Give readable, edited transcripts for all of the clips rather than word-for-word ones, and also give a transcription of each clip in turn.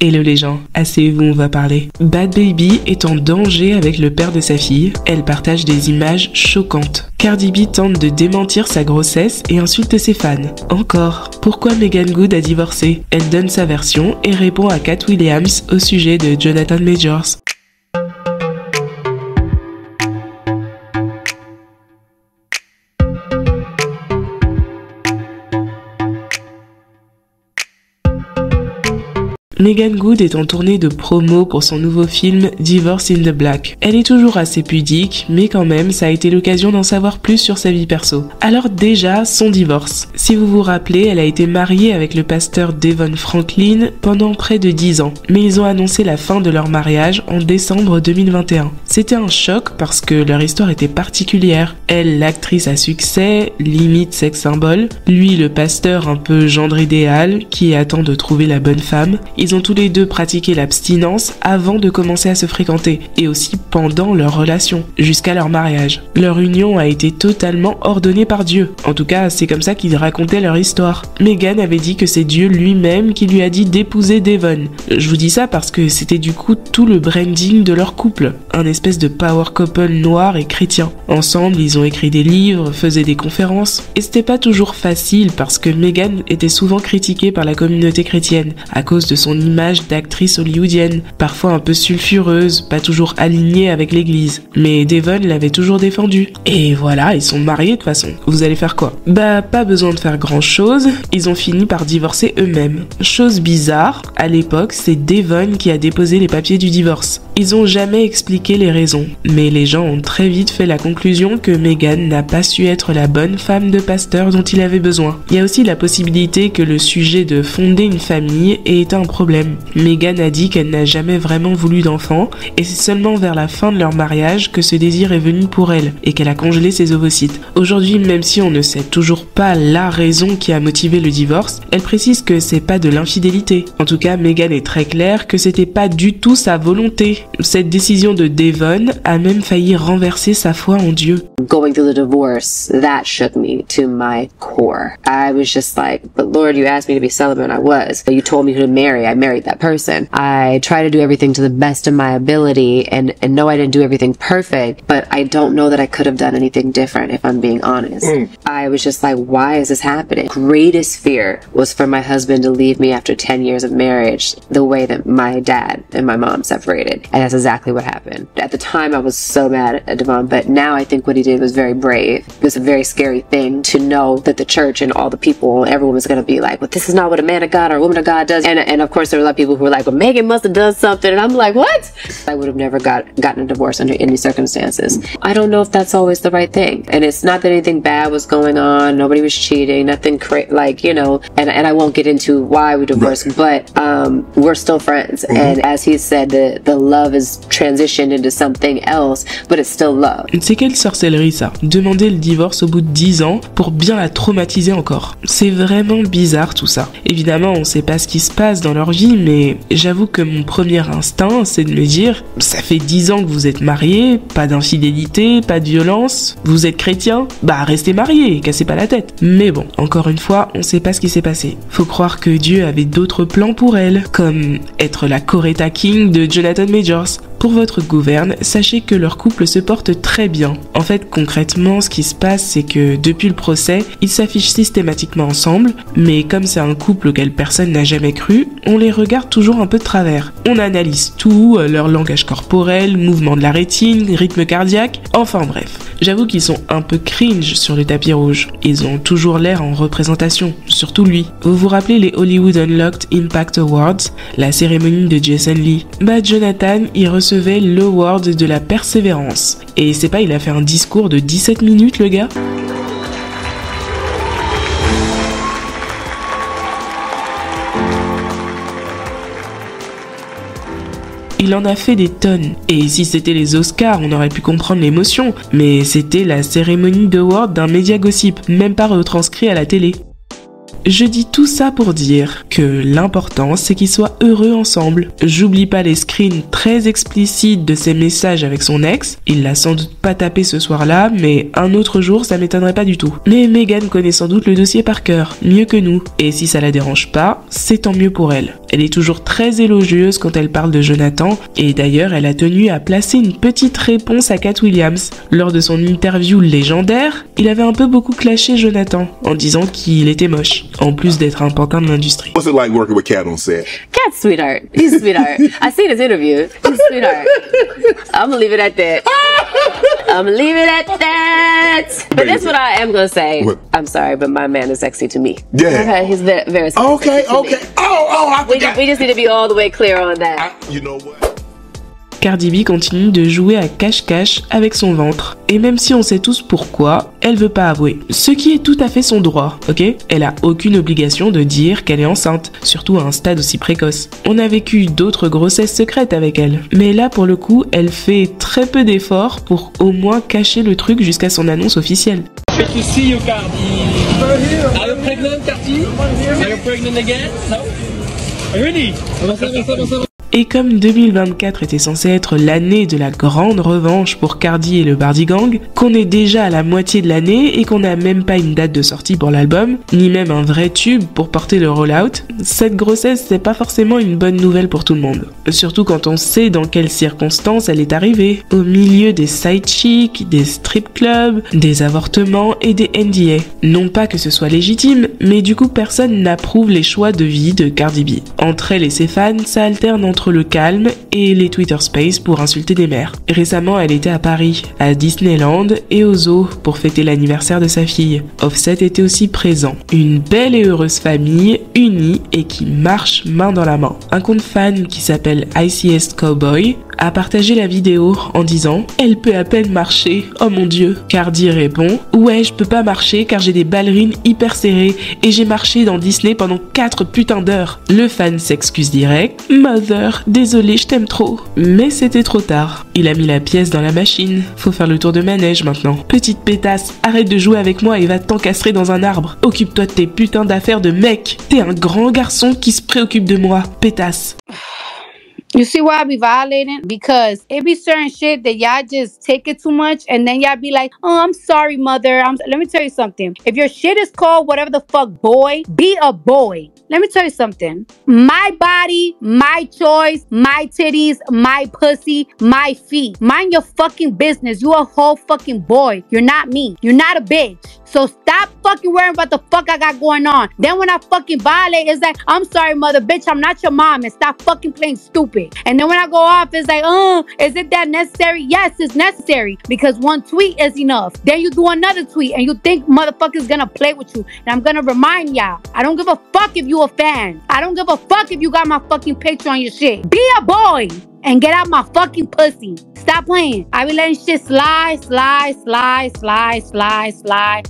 Hello les gens, asseyez-vous, on va parler. Bhad Bhabie est en danger avec le père de sa fille. Elle partage des images choquantes. Cardi B tente de démentir sa grossesse et insulte ses fans. Encore, pourquoi Meagan Good a divorcé? Elle donne sa version et répond à Katt Williams au sujet de Jonathan Majors. Meagan Good est en tournée de promo pour son nouveau film Divorce in the Black. Elle est toujours assez pudique, mais quand même, ça a été l'occasion d'en savoir plus sur sa vie perso. Alors déjà, son divorce. Si vous vous rappelez, elle a été mariée avec le pasteur Devon Franklin pendant près de 10 ans. Mais ils ont annoncé la fin de leur mariage en décembre 2021. C'était un choc parce que leur histoire était particulière. Elle, l'actrice à succès, limite sex symbole. Lui, le pasteur un peu gendre idéal, qui attend de trouver la bonne femme. Ils ont tous les deux pratiqué l'abstinence avant de commencer à se fréquenter et aussi pendant leur relation, jusqu'à leur mariage. Leur union a été totalement ordonnée par Dieu. En tout cas, c'est comme ça qu'ils racontaient leur histoire. Meagan avait dit que c'est Dieu lui-même qui lui a dit d'épouser Devon. Je vous dis ça parce que c'était du coup tout le branding de leur couple. Un espèce de power couple noir et chrétien. Ensemble, ils ont écrit des livres, faisaient des conférences. Et c'était pas toujours facile parce que Meagan était souvent critiquée par la communauté chrétienne à cause de son image d'actrice hollywoodienne, parfois un peu sulfureuse, pas toujours alignée avec l'église. Mais Devon l'avait toujours défendue. Et voilà, ils sont mariés de toute façon. Vous allez faire quoi? Bah, pas besoin de faire grand chose, ils ont fini par divorcer eux-mêmes. Chose bizarre, à l'époque, c'est Devon qui a déposé les papiers du divorce. Ils ont jamais expliqué les raisons, mais les gens ont très vite fait la conclusion que Meagan n'a pas su être la bonne femme de pasteur dont il avait besoin. Il y a aussi la possibilité que le sujet de fonder une famille ait été un problème. Meagan a dit qu'elle n'a jamais vraiment voulu d'enfant et c'est seulement vers la fin de leur mariage que ce désir est venu pour elle et qu'elle a congelé ses ovocytes. Aujourd'hui, même si on ne sait toujours pas la raison qui a motivé le divorce, elle précise que c'est pas de l'infidélité. En tout cas, Meagan est très claire que c'était pas du tout sa volonté. Cette décision de Devon a même failli renverser sa foi en Dieu. Going through the divorce, that shook me to my core. I was just like, but Lord, you asked me to be celibate and I was. You told me who to marry, I married that person. I try to do everything to the best of my ability and no, I didn't do everything perfect, but I don't know that I could have done anything different if I'm being honest. I was just like, why is this happening? Greatest fear was for my husband to leave me after 10 years of marriage, the way that my dad and my mom separated. And that's exactly what happened. At the time, I was so mad at Devon, but now I think what he did was very brave. It was a very scary thing to know that the church and all the people, everyone was going to be like, well, this is not what a man of God or a woman of God does. And of course, there were a lot of people who were like, well, Meagan must have done something. And I'm like, what? I would have never gotten a divorce under any circumstances. I don't know if that's always the right thing. And it's not that anything bad was going on. Nobody was cheating. Nothing like, you know, and I won't get into why we divorced, but we're still friends. And as he said, the love is transitioned into something else, but it's still love. C'est quelle sorcellerie ça? Demander le divorce au bout de 10 ans pour bien la traumatiser encore. C'est vraiment bizarre tout ça. Évidemment, on sait pas ce qui se passe dans leur vie, mais j'avoue que mon premier instinct, c'est de me dire, ça fait 10 ans que vous êtes mariés, pas d'infidélité, pas de violence, vous êtes chrétien, bah restez mariés, cassez pas la tête. Mais bon, encore une fois, on sait pas ce qui s'est passé. Faut croire que Dieu avait d'autres plans pour elle, comme être la Coretta King de Jonathan Majors. Pour votre gouverne, sachez que leur couple se porte très bien. En fait, concrètement, ce qui se passe, c'est que depuis le procès, ils s'affichent systématiquement ensemble, mais comme c'est un couple auquel personne n'a jamais cru, on les regarde toujours un peu de travers. On analyse tout, leur langage corporel, mouvement de la rétine, rythme cardiaque, enfin bref. J'avoue qu'ils sont un peu cringe sur le tapis rouge. Ils ont toujours l'air en représentation, surtout lui. Vous vous rappelez les Hollywood Unlocked Impact Awards, la cérémonie de Jason Lee? Bah Jonathan, il recevait l'award de la persévérance. Et c'est pas, il a fait un discours de 17 minutes le gars? Il en a fait des tonnes. Et si c'était les Oscars, on aurait pu comprendre l'émotion. Mais c'était la cérémonie d'award d'un média gossip, même pas retranscrit à la télé. Je dis tout ça pour dire que l'important c'est qu'ils soient heureux ensemble. J'oublie pas les screens très explicites de ses messages avec son ex. Il l'a sans doute pas tapé ce soir-là, mais un autre jour ça m'étonnerait pas du tout. Mais Meghan connaît sans doute le dossier par cœur, mieux que nous. Et si ça la dérange pas, c'est tant mieux pour elle. Elle est toujours très élogieuse quand elle parle de Jonathan, et d'ailleurs elle a tenu à placer une petite réponse à Cat Williams. Lors de son interview légendaire, il avait un peu beaucoup clashé Jonathan, en disant qu'il était moche, en plus d'être un pantin de l'industrie. What's it like working with Cat on set? Cat's sweetheart. He's a sweetheart. I seen his interview. He's a sweetheart. I'm gonna leave it at that. I'm gonna leave it at that. But that's what I am gonna say. What? I'm sorry, but my man is sexy to me. Yeah. Okay, he's very sexy Okay, to me. okay. I forgot. We just need to be all the way clear on that. You know what? Cardi B continue de jouer à cache-cache avec son ventre. Et même si on sait tous pourquoi, elle veut pas avouer. Ce qui est tout à fait son droit, ok? Elle a aucune obligation de dire qu'elle est enceinte, surtout à un stade aussi précoce. On a vécu d'autres grossesses secrètes avec elle. Mais là, pour le coup, elle fait très peu d'efforts pour au moins cacher le truc jusqu'à son annonce officielle. Good to see you, Cardi. Are you pregnant, Cardi? Are you pregnant again? No? Really? Et comme 2024 était censé être l'année de la grande revanche pour Cardi et le Bardi Gang, qu'on est déjà à la moitié de l'année et qu'on n'a même pas une date de sortie pour l'album, ni même un vrai tube pour porter le roll-out, cette grossesse c'est pas forcément une bonne nouvelle pour tout le monde. Surtout quand on sait dans quelles circonstances elle est arrivée, au milieu des side chicks, des strip clubs, des avortements et des NDA. Non pas que ce soit légitime, mais du coup personne n'approuve les choix de vie de Cardi B. Entre elle et ses fans, ça alterne entre le calme et les Twitter Space pour insulter des mères. Récemment, elle était à Paris, à Disneyland et au zoo pour fêter l'anniversaire de sa fille. Offset était aussi présent. Une belle et heureuse famille, unie et qui marche main dans la main. Un compte fan qui s'appelle ICS Cowboy a partagé la vidéo en disant « Elle peut à peine marcher, oh mon dieu ». Cardi répond « Ouais, je peux pas marcher car j'ai des ballerines hyper serrées et j'ai marché dans Disney pendant 4 putains d'heures ». Le fan s'excuse direct « Mother, désolé, je t'aime trop ». Mais c'était trop tard. Il a mis la pièce dans la machine. Faut faire le tour de manège maintenant. Petite pétasse, arrête de jouer avec moi et va t'encastrer dans un arbre. Occupe-toi de tes putains d'affaires de mec. T'es un grand garçon qui se préoccupe de moi, pétasse. You see why I be violating? Because it be certain shit that y'all just take it too much and then y'all be like, oh, I'm sorry, mother. Let me tell you something. If your shit is called whatever the fuck boy, be a boy. Let me tell you something. My body, my choice, my titties, my pussy, my feet. Mind your fucking business. You a whole fucking boy. You're not me. You're not a bitch. So stop fucking worrying about the fuck I got going on. Then when I fucking violate, it's like, I'm sorry, mother, bitch, I'm not your mom. And stop fucking playing stupid. And then when I go off, it's like, oh, is it that necessary? Yes, it's necessary. Because one tweet is enough. Then you do another tweet and you think motherfuckers gonna play with you. And I'm gonna remind y'all, I don't give a fuck if you a fan. I don't give a fuck if you got my fucking picture on your shit. Be a boy and get out my fucking pussy. Stop playing. I be letting shit slide.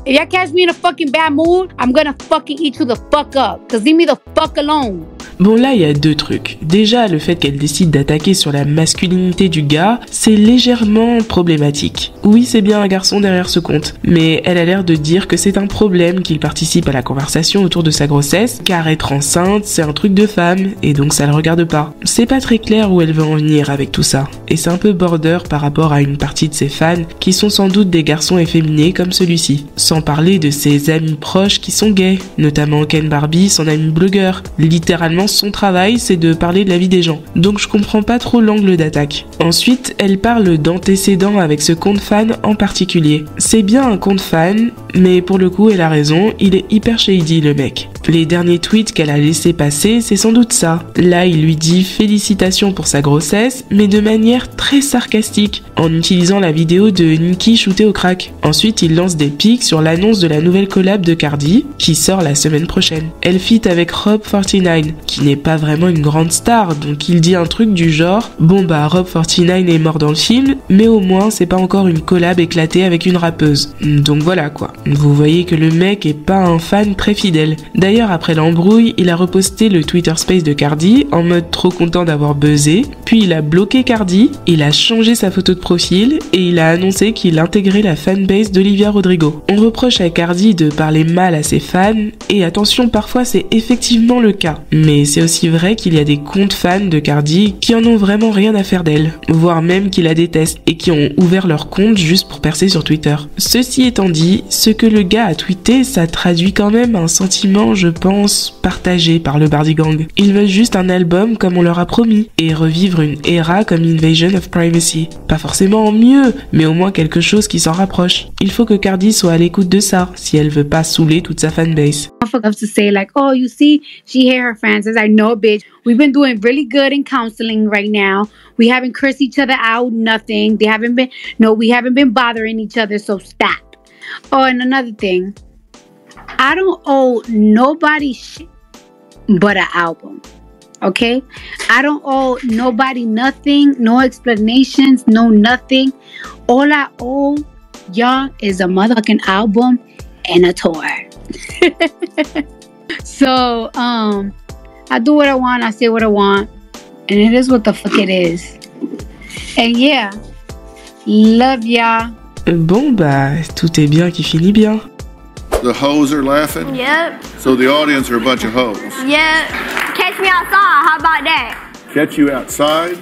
If y'all catch me in a fucking bad mood, I'm gonna fucking eat you the fuck up. Cause leave me the fuck alone. Bon là, il y a deux trucs. Déjà, le fait qu'elle décide d'attaquer sur la masculinité du gars, c'est légèrement problématique. Oui, c'est bien un garçon derrière ce compte, mais elle a l'air de dire que c'est un problème qu'il participe à la conversation autour de sa grossesse, car être enceinte, c'est un truc de femme, et donc ça le regarde pas. C'est pas très clair où elle veut en venir avec tout ça, et c'est un peu border par rapport à une partie de ses fans, qui sont sans doute des garçons efféminés comme celui-ci. Sans parler de ses amis proches qui sont gays, notamment Ken Barbie, son ami blogueur. Littéralement, son travail, c'est de parler de la vie des gens. Donc je comprends pas trop l'angle d'attaque. Ensuite, elle parle d'antécédents avec ce compte fan en particulier. C'est bien un compte fan, mais pour le coup, elle a raison, il est hyper shady le mec. Les derniers tweets qu'elle a laissé passer, c'est sans doute ça. Là, il lui dit félicitations pour sa grossesse, mais de manière très sarcastique, en utilisant la vidéo de Nicki shootée au crack. Ensuite, il lance des pics sur l'annonce de la nouvelle collab de Cardi, qui sort la semaine prochaine. Elle feat avec Rob 49, qui n'est pas vraiment une grande star, donc il dit un truc du genre « Bon bah, Rob 49 est mort dans le film, mais au moins c'est pas encore une collab éclatée avec une rappeuse. » Donc voilà quoi. Vous voyez que le mec est pas un fan très fidèle. D'ailleurs, après l'embrouille, il a reposté le Twitter Space de Cardi en mode trop content d'avoir buzzé, puis il a bloqué Cardi, il a changé sa photo de profil et il a annoncé qu'il intégrait la fanbase d'Olivia Rodrigo. On reproche à Cardi de parler mal à ses fans, et attention, parfois c'est effectivement le cas. Mais c'est aussi vrai qu'il y a des comptes fans de Cardi qui en ont vraiment rien à faire d'elle, voire même qui la détestent et qui ont ouvert leur compte juste pour percer sur Twitter. Ceci étant dit, ce que le gars a tweeté, ça traduit quand même un sentiment, je pense, partagé par le Bardi Gang. Ils veulent juste un album comme on leur a promis, et revivre une era comme Invasion of Privacy. Pas forcément mieux, mais au moins quelque chose qui s'en rapproche. Il faut que Cardi soit à l'écoute de ça, si elle veut pas saouler toute sa fanbase. To say like, oh, you see, she hate her fans. It's like, no, bitch. We've been doing really good in counseling right now. We haven't cursed each other out, nothing. We haven't been bothering each other, so stop. Oh, and another thing, I don't owe nobody shit but an album. Okay? I don't owe nobody nothing, no explanations, no nothing. All I owe y'all is a motherfucking album and a tour. So, I do what I want, I say what I want, and it is what the fuck it is. And yeah, love y'all. Bon bah, tout est bien qui finit bien. The hoes are laughing? Yep. So the audience are a bunch of hoes? Yep. Catch me outside, how about that? Catch you outside?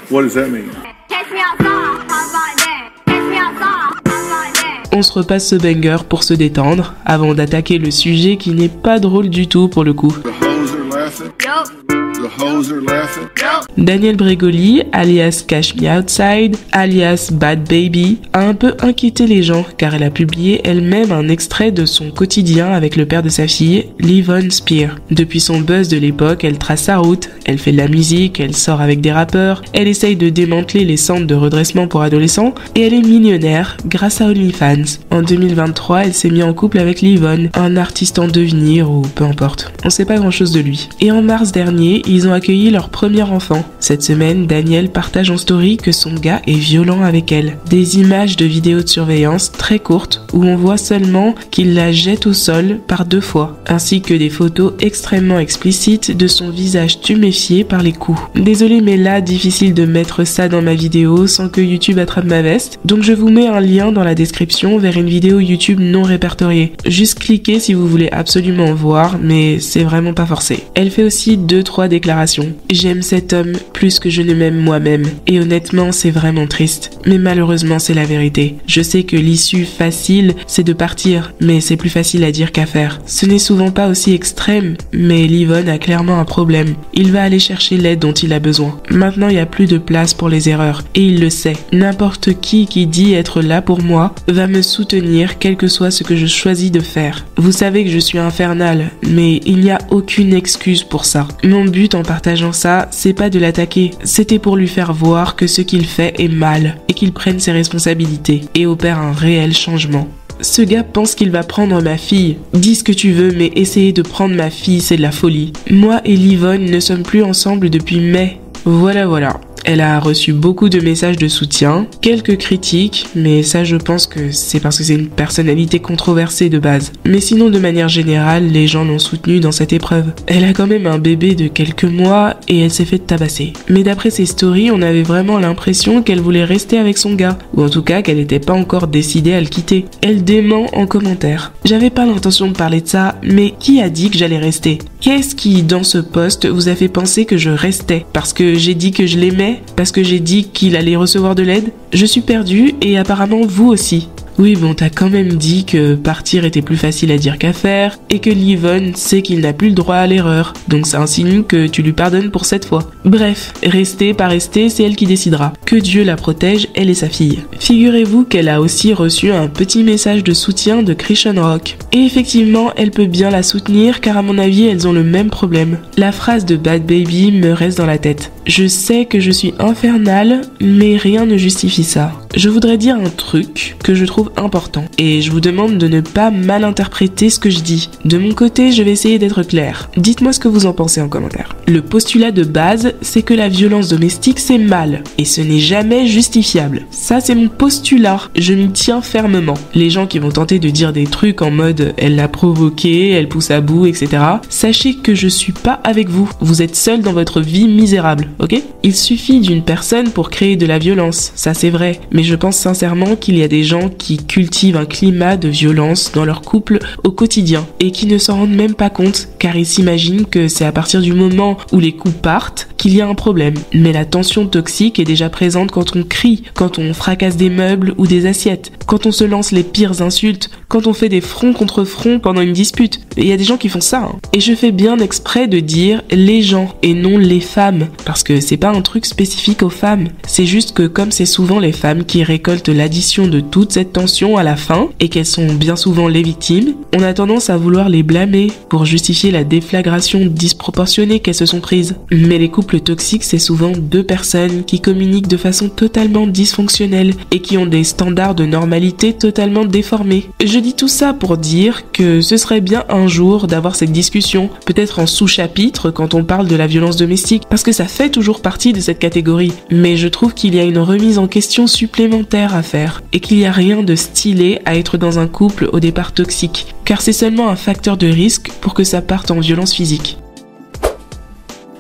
What does that mean? Catch me outside, how about that? Catch me outside, how about that? On se repasse ce banger pour se détendre, avant d'attaquer le sujet qui n'est pas drôle du tout pour le coup. The hoes are laughing? Yup. The hoes are laughing? Yup. Danielle Bregoli, alias Cash Me Outside, alias Bad Baby, a un peu inquiété les gens car elle a publié elle-même un extrait de son quotidien avec le père de sa fille, Levon Spear. Depuis son buzz de l'époque, elle trace sa route, elle fait de la musique, elle sort avec des rappeurs, elle essaye de démanteler les centres de redressement pour adolescents et elle est millionnaire grâce à OnlyFans. En 2023, elle s'est mise en couple avec Levon, un artiste en devenir ou peu importe. On sait pas grand chose de lui. Et en mars dernier, ils ont accueilli leur premier enfant. Cette semaine, Danielle partage en story que son gars est violent avec elle. Des images de vidéos de surveillance très courtes où on voit seulement qu'il la jette au sol par 2 fois, ainsi que des photos extrêmement explicites de son visage tuméfié par les coups. Désolé mais là, difficile de mettre ça dans ma vidéo sans que YouTube attrape ma veste, donc je vous mets un lien dans la description vers une vidéo YouTube non répertoriée. Juste cliquez si vous voulez absolument voir, mais c'est vraiment pas forcé. Elle fait aussi 2-3 déclarations. J'aime cet homme plus que je ne m'aime moi-même. Et honnêtement, c'est vraiment triste. Mais malheureusement, c'est la vérité. Je sais que l'issue facile, c'est de partir, mais c'est plus facile à dire qu'à faire. Ce n'est souvent pas aussi extrême, mais Levon a clairement un problème. Il va aller chercher l'aide dont il a besoin. Maintenant, il n'y a plus de place pour les erreurs. Et il le sait. N'importe qui dit être là pour moi va me soutenir quel que soit ce que je choisis de faire. Vous savez que je suis infernale, mais il n'y a aucune excuse pour ça. Mon but en partageant ça, c'est pas de l'attaquer, c'était pour lui faire voir que ce qu'il fait est mal et qu'il prenne ses responsabilités et opère un réel changement. Ce gars pense qu'il va prendre ma fille. Dis ce que tu veux, mais essayer de prendre ma fille, c'est de la folie. Moi et Levon ne sommes plus ensemble depuis mai. Voilà. Elle a reçu beaucoup de messages de soutien, quelques critiques, mais ça je pense que c'est parce que c'est une personnalité controversée de base. Mais sinon de manière générale, les gens l'ont soutenue dans cette épreuve. Elle a quand même un bébé de quelques mois et elle s'est fait tabasser. Mais d'après ses stories, on avait vraiment l'impression qu'elle voulait rester avec son gars, ou en tout cas qu'elle n'était pas encore décidée à le quitter. Elle dément en commentaire. J'avais pas l'intention de parler de ça, mais qui a dit que j'allais rester ? Qu'est-ce qui, dans ce post, vous a fait penser que je restais ? Parce que j'ai dit que je l'aimais ? Parce que j'ai dit qu'il allait recevoir de l'aide ? Je suis perdue et apparemment vous aussi. Oui bon, t'as quand même dit que partir était plus facile à dire qu'à faire et que Levon sait qu'il n'a plus le droit à l'erreur. Donc ça insinue que tu lui pardonnes pour cette fois. Bref, rester, pas rester, c'est elle qui décidera. Que Dieu la protège, elle et sa fille. Figurez-vous qu'elle a aussi reçu un petit message de soutien de Christian Rock. Et effectivement, elle peut bien la soutenir car à mon avis, elles ont le même problème. La phrase de Bad Baby me reste dans la tête. Je sais que je suis infernale, mais rien ne justifie ça. Je voudrais dire un truc que je trouve important et je vous demande de ne pas mal interpréter ce que je dis. De mon côté, je vais essayer d'être clair. Dites-moi ce que vous en pensez en commentaire. Le postulat de base, c'est que la violence domestique, c'est mal et ce n'est jamais justifiable. Ça, c'est mon postulat. Je m'y tiens fermement. Les gens qui vont tenter de dire des trucs en mode « elle l'a provoqué, elle pousse à bout, etc. » Sachez que je suis pas avec vous. Vous êtes seul dans votre vie misérable, ok? Il suffit d'une personne pour créer de la violence, ça c'est vrai. Mais je pense sincèrement qu'il y a des gens qui cultivent un climat de violence dans leur couple au quotidien et qui ne s'en rendent même pas compte car ils s'imaginent que c'est à partir du moment où les coups partent qu'il y a un problème. Mais la tension toxique est déjà présente quand on crie, quand on fracasse des meubles ou des assiettes, quand on se lance les pires insultes, quand on fait des fronts contre fronts pendant une dispute. Il y a des gens qui font ça, hein. Et je fais bien exprès de dire les gens et non les femmes, parce que c'est pas un truc spécifique aux femmes. C'est juste que comme c'est souvent les femmes qui récoltent l'addition de toute cette tension à la fin, et qu'elles sont bien souvent les victimes, on a tendance à vouloir les blâmer pour justifier la déflagration disproportionnée qu'elles se sont prises. Mais les couples toxiques, c'est souvent deux personnes qui communiquent de façon totalement dysfonctionnelle et qui ont des standards de normalité totalement déformés. Je dis tout ça pour dire que ce serait bien un jour d'avoir cette discussion, peut-être en sous-chapitre quand on parle de la violence domestique, parce que ça fait toujours partie de cette catégorie. Mais je trouve qu'il y a une remise en question supplémentaire à faire et qu'il n'y a rien de stylé à être dans un couple au départ toxique, car c'est seulement un facteur de risque pour que ça parte en violence physique.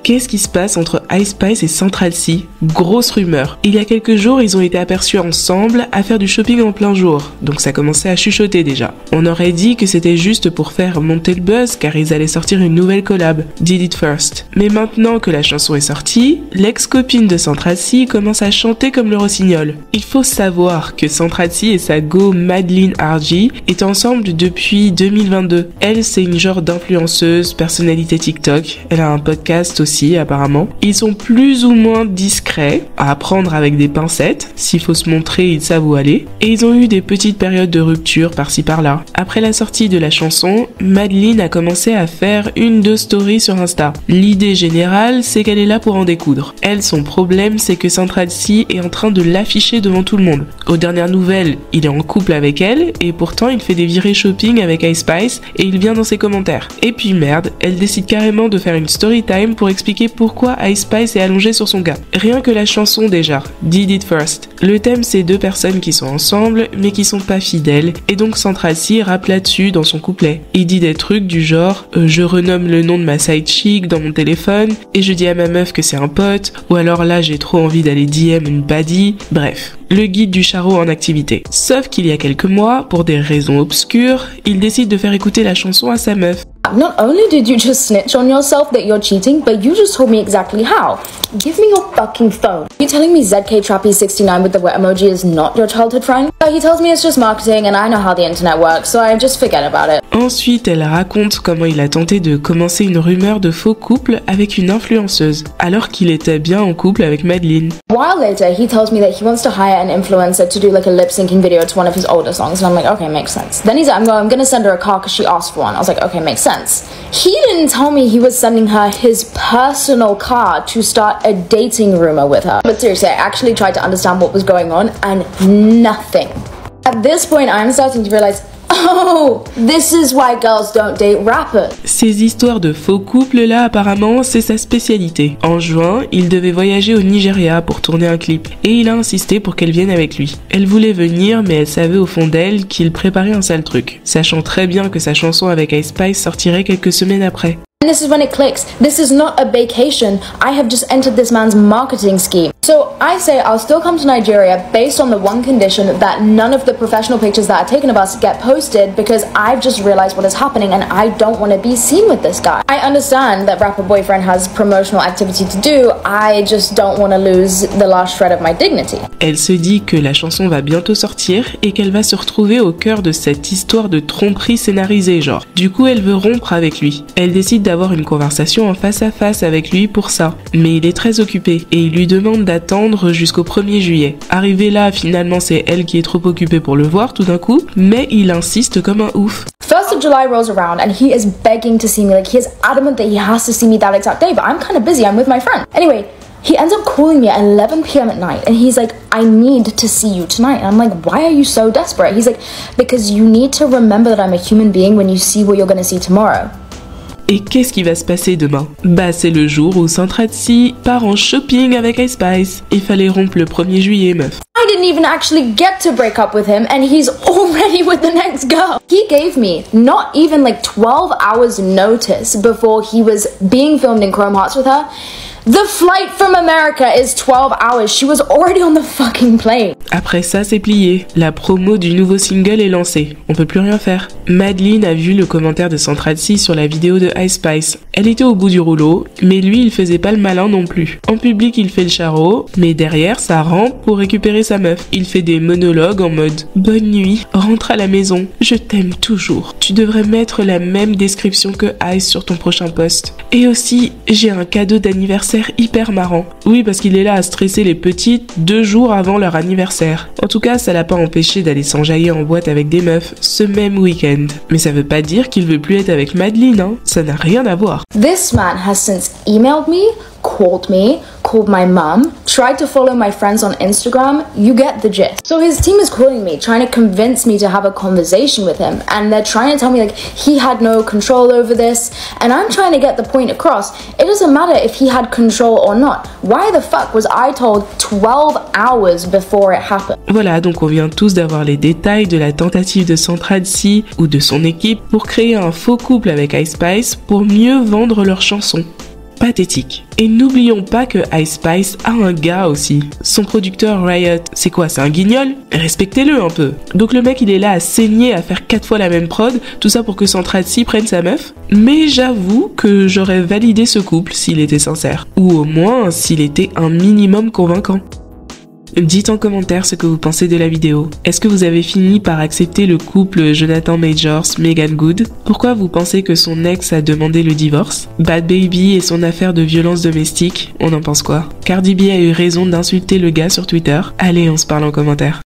Qu'est-ce qui se passe entre Ice Spice et Central Cee? Grosse rumeur. Il y a quelques jours, ils ont été aperçus ensemble à faire du shopping en plein jour, donc ça commençait à chuchoter déjà. On aurait dit que c'était juste pour faire monter le buzz car ils allaient sortir une nouvelle collab, Did It First. Mais maintenant que la chanson est sortie, l'ex-copine de Central Cee commence à chanter comme le rossignol. Il faut savoir que Central Cee et sa go Madeline RG étaient ensemble depuis 2022. Elle, c'est une genre d'influenceuse, personnalité TikTok. Elle a un podcast aussi apparemment. Ils sont plus ou moins discrets, à prendre avec des pincettes. S'il faut se montrer, ils savent où aller. Et ils ont eu des petites périodes de rupture par-ci par-là. Après la sortie de la chanson, Madeline a commencé à faire 1-2 stories sur Insta. L'idée générale, c'est qu'elle est là pour en découdre. Elle, son problème, c'est que Central Cee est en train de l'afficher devant tout le monde. Aux dernières nouvelles, il est en couple avec elle, et pourtant il fait des virées shopping avec Ice Spice, et il vient dans ses commentaires. Et puis merde, elle décide carrément de faire une story time pour expliquer pourquoi Ice Spice est allongée sur son gars. Rien que la chanson déjà, Did It First. Le thème, c'est deux personnes qui sont ensemble mais qui sont pas fidèles et donc Central Cee rappe là-dessus dans son couplet. Il dit des trucs du genre je renomme le nom de ma side chick dans mon téléphone et je dis à ma meuf que c'est un pote, ou alors là j'ai trop envie d'aller DM une baddie, bref. Le guide du charreau en activité. Sauf qu'il y a quelques mois, pour des raisons obscures, il décide de faire écouter la chanson à sa meuf. Not only did you just snitch on yourself that you're cheating, but you just told me exactly how. Give me your fucking phone. You telling me ZKTrappy69 with the wet emoji is not your childhood friend? He tells me it's just marketing and I know how the internet works, so I just forget about it. Ensuite, elle raconte comment il a tenté de commencer une rumeur de faux couple avec une influenceuse, alors qu'il était bien en couple avec Madeline. A while later, he tells me that he wants to hire an influencer to do like a lip-syncing video to one of his older songs, and I'm like, okay, makes sense. Then he's like, I'm gonna send her a car because she asked for one. I was like, okay, makes sense. He didn't tell me he was sending her his personal car to start a dating rumor with her. But seriously, I actually tried to understand what was going on, and nothing. At this point, I'm starting to realize, oh, this is why girls don't date rappers. Ces histoires de faux couples là, apparemment, c'est sa spécialité. En juin, il devait voyager au Nigeria pour tourner un clip et il a insisté pour qu'elle vienne avec lui. Elle voulait venir, mais elle savait au fond d'elle qu'il préparait un sale truc, sachant très bien que sa chanson avec Ice Spice sortirait quelques semaines après. And this is when it clicks. This is not a vacation. I have just entered this man's marketing scheme. So I say I'll still come to Nigeria based on the one condition that none of the professional pictures that are taken of us get posted because I've just realized what is happening and I don't want to be seen with this guy. I understand that rapper boyfriend has promotional activity to do. I just don't want to lose the last shred of my dignity. Elle se dit que la chanson va bientôt sortir et qu'elle va se retrouver au cœur de cette histoire de tromperie scénarisée genre. Du coup, elle veut rompre avec lui. Elle décide d'avoir une conversation en face à face avec lui pour ça. Mais il est très occupé et il lui demande d'attendre jusqu'au 1er juillet. Arrivé là, finalement c'est elle qui est trop occupée pour le voir tout d'un coup, mais il insiste comme un ouf. 1st of July rolls around and he is begging to see me, like he is adamant that he has to see me that exact day, but I'm kind of busy, I'm with my friend. Anyway, He ends up calling me at 11 p.m. at night and he's like, I need to see you tonight. And I'm like, why are you so desperate? He's like, because you need to remember that I'm a human being when you see what you're gonna see tomorrow. Et qu'est-ce qui va se passer demain? Bah c'est le jour où Central-C part en shopping avec Ice Spice. Il fallait rompre le 1er juillet, meuf. I didn't even actually get to break up with him and he's already with the next girl. He gave me not even like 12 hours notice before he was being filmed in Chrome Hearts with her. The flight from America is 12 hours. She was already on the fucking plane. Après ça, c'est plié. La promo du nouveau single est lancée. On peut plus rien faire. Madeline a vu le commentaire de Central-C sur la vidéo de Ice Spice. Elle était au bout du rouleau, mais lui, il faisait pas le malin non plus. En public, il fait le charreau, mais derrière, ça rampe pour récupérer sa meuf. Il fait des monologues en mode « Bonne nuit, rentre à la maison, je t'aime toujours. Tu devrais mettre la même description que Ice sur ton prochain post. Et aussi, j'ai un cadeau d'anniversaire hyper marrant. » Oui, parce qu'il est là à stresser les petites 2 jours avant leur anniversaire. En tout cas, ça l'a pas empêché d'aller s'enjailler en boîte avec des meufs ce même week-end. Mais ça veut pas dire qu'il veut plus être avec Madeline, hein. Ça n'a rien à voir. This man has since emailed me, called my mom, tried to follow my friends on Instagram. You get the gist. So his team is calling me, trying to convince me to have a conversation with him. And they're trying to tell me like he had no control over this. And I'm trying to get the point across. It doesn't matter if he had control or not. Why the fuck was I told 12 hours before it happened? Voilà, donc on vient tous d'avoir les détails de la tentative de Central-C ou de son équipe pour créer un faux couple avec Ice Spice pour mieux vendre leurs chansons. Pathétique. Et n'oublions pas que Ice Spice a un gars aussi. Son producteur Riot, c'est quoi, c'est un guignol? Respectez-le un peu. Donc le mec il est là à saigner, à faire 4 fois la même prod, tout ça pour que Central-C prenne sa meuf. Mais j'avoue que j'aurais validé ce couple s'il était sincère. Ou au moins s'il était un minimum convaincant. Dites en commentaire ce que vous pensez de la vidéo. Est-ce que vous avez fini par accepter le couple Jonathan Majors-Meagan Good? Pourquoi vous pensez que son ex a demandé le divorce? Bad Baby et son affaire de violence domestique, on en pense quoi? Cardi B a eu raison d'insulter le gars sur Twitter? Allez, on se parle en commentaire.